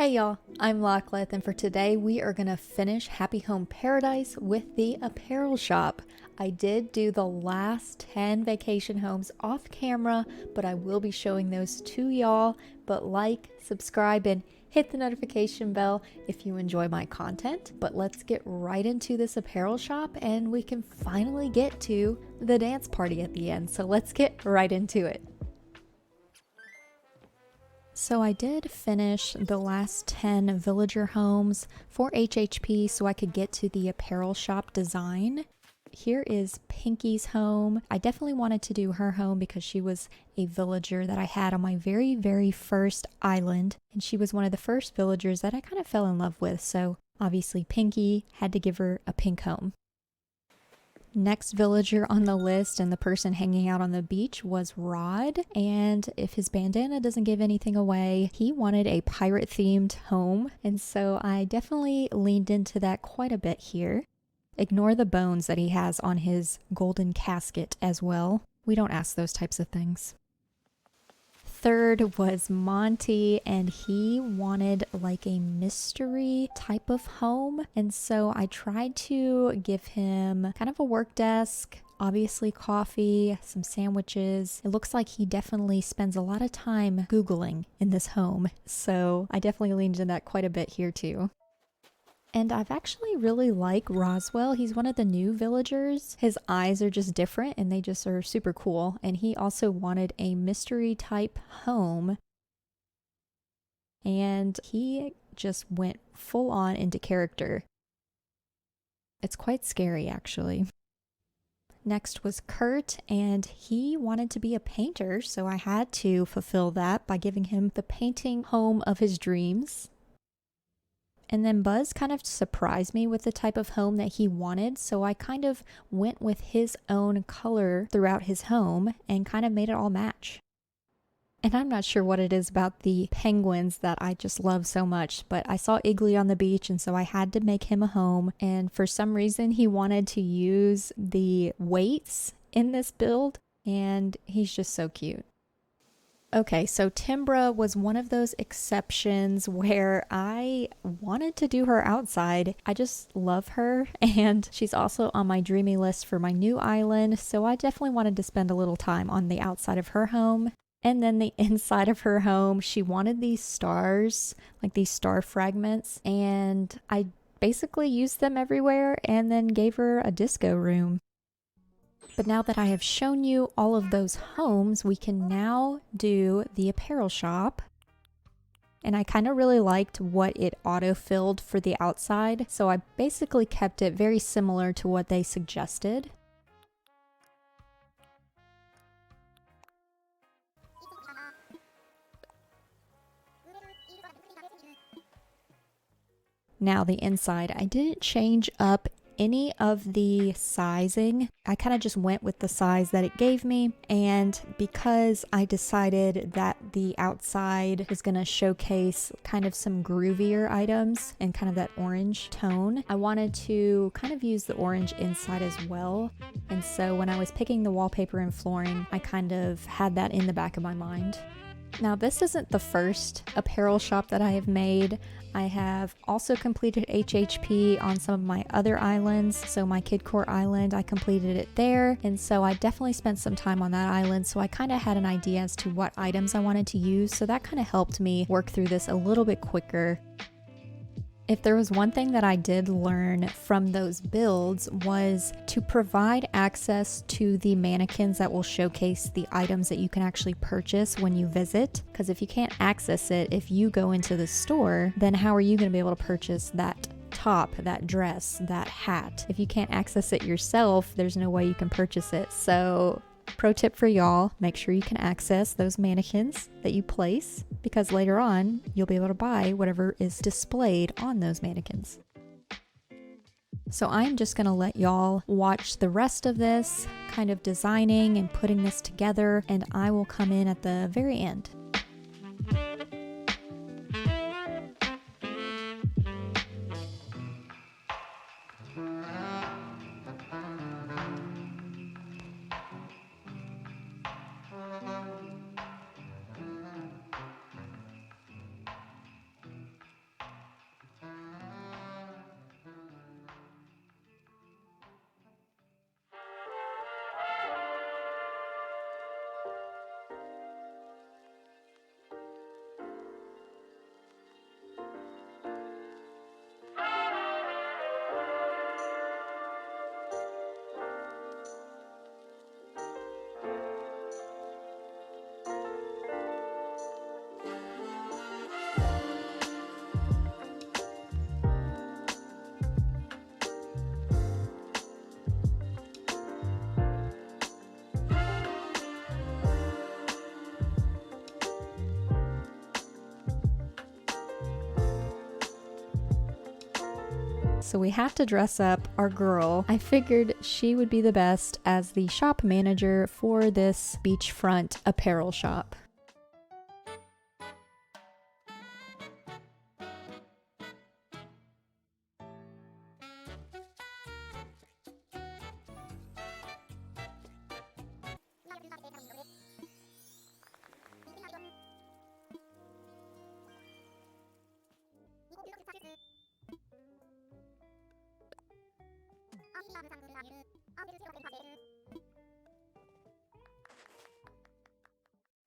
Hey y'all, I'm Lachlan, and for today we are going to finish Happy Home Paradise with the apparel shop. I did do the last 10 vacation homes off camera, but I will be showing those to y'all. But like, subscribe, and hit the notification bell if you enjoy my content. But let's get right into this apparel shop and we can finally get to the dance party at the end. So let's get right into it. So I did finish the last 10 villager homes for HHP so I could get to the apparel shop design. Here is Pinky's home. I definitely wanted to do her home because she was a villager that I had on my very first island, and she was one of the first villagers that I kind of fell in love with, so obviously Pinky had to give her a pink home. Next villager on the list and the person hanging out on the beach was Rod, and if his bandana doesn't give anything away, he wanted a pirate themed home, and so I definitely leaned into that quite a bit here. Ignore the bones that he has on his golden casket as well. We don't ask those types of things. Third was Monty, and he wanted like a mystery type of home, and so I tried to give him kind of a work desk, obviously coffee, some sandwiches. It looks like he definitely spends a lot of time Googling in this home, so I definitely leaned into that quite a bit here too. And I've actually really like Roswell. He's one of the new villagers. His eyes are just different and they just are super cool. And he also wanted a mystery type home. And he just went full on into character. It's quite scary actually. Next was Kurt, and he wanted to be a painter, so I had to fulfill that by giving him the painting home of his dreams. And then Buzz kind of surprised me with the type of home that he wanted, so I kind of went with his own color throughout his home and kind of made it all match. And I'm not sure what it is about the penguins that I just love so much, but I saw Iggly on the beach, and so I had to make him a home, and for some reason he wanted to use the weights in this build, and he's just so cute. Okay, so Timbra was one of those exceptions where I wanted to do her outside. I just love her, and she's also on my dreamy list for my new island, so I definitely wanted to spend a little time on the outside of her home. And then the inside of her home, she wanted these stars, like these star fragments, and I basically used them everywhere and then gave her a disco room. But now that I have shown you all of those homes, we can now do the apparel shop. And I kind of really liked what it auto-filled for the outside, so I basically kept it very similar to what they suggested. Now the inside, I didn't change up any of the sizing. I kind of just went with the size that it gave me, and because I decided that the outside was going to showcase kind of some groovier items and kind of that orange tone, I wanted to kind of use the orange inside as well. And so when I was picking the wallpaper and flooring, I kind of had that in the back of my mind. Now this isn't the first apparel shop that I have made. I have also completed HHP on some of my other islands. So my Kidcore island, I completed it there. And so I definitely spent some time on that island. So I kind of had an idea as to what items I wanted to use. So that kind of helped me work through this a little bit quicker. If there was one thing that I did learn from those builds was to provide access to the mannequins that will showcase the items that you can actually purchase when you visit. Because if you can't access it, if you go into the store, then how are you going to be able to purchase that top, that dress, that hat? If you can't access it yourself, there's no way you can purchase it. So pro tip for y'all, make sure you can access those mannequins that you place, because later on you'll be able to buy whatever is displayed on those mannequins. So I'm just going to let y'all watch the rest of this kind of designing and putting this together, and I will come in at the very end. So we have to dress up our girl. I figured she would be the best as the shop manager for this beachfront apparel shop.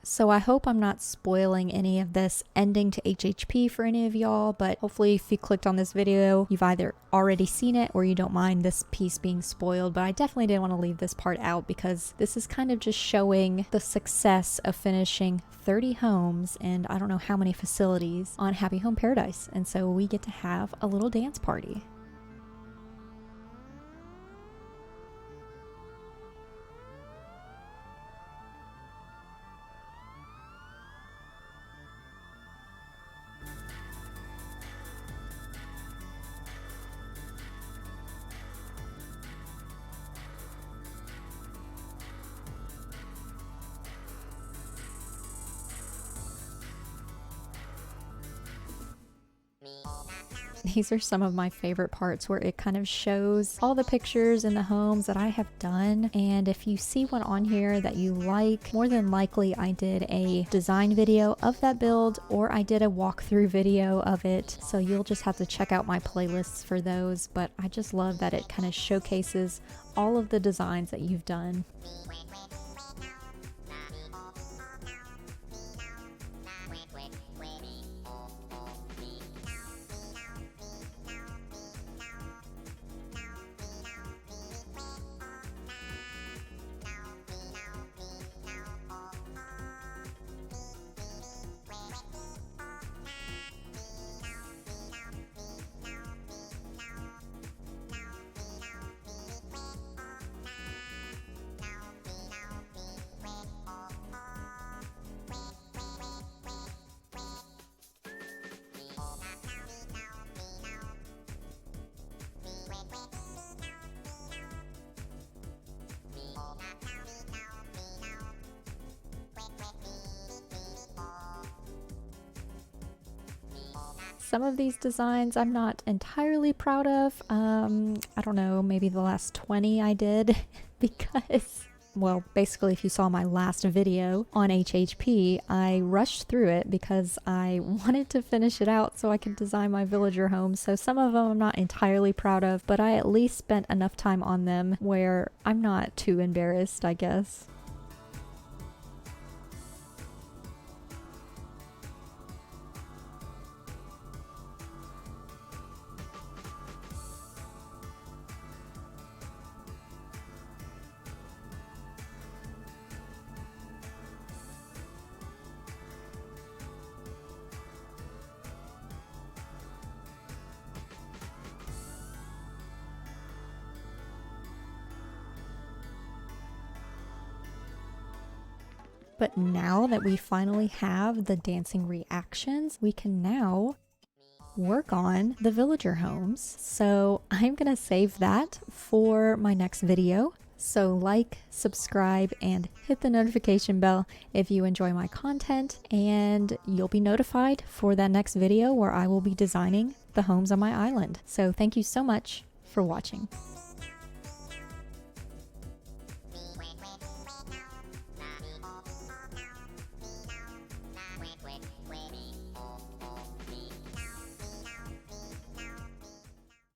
So I hope I'm not spoiling any of this ending to HHP for any of y'all, but hopefully if you clicked on this video, you've either already seen it or you don't mind this piece being spoiled. But I definitely didn't want to leave this part out because this is kind of just showing the success of finishing 30 homes and I don't know how many facilities on Happy Home Paradise. And so we get to have a little dance party. These are some of my favorite parts where it kind of shows all the pictures in the homes that I have done. And if you see one on here that you like, more than likely I did a design video of that build or I did a walkthrough video of it. So you'll just have to check out my playlists for those. But I just love that it kind of showcases all of the designs that you've done. Some of these designs I'm not entirely proud of. I don't know, maybe the last 20 I did because, well, basically if you saw my last video on HHP, I rushed through it because I wanted to finish it out so I could design my villager home. So some of them I'm not entirely proud of, but I at least spent enough time on them where I'm not too embarrassed, I guess. But now that we finally have the dancing reactions, we can now work on the villager homes. So I'm gonna save that for my next video. So like, subscribe, and hit the notification bell if you enjoy my content, and you'll be notified for that next video where I will be designing the homes on my island. So thank you so much for watching.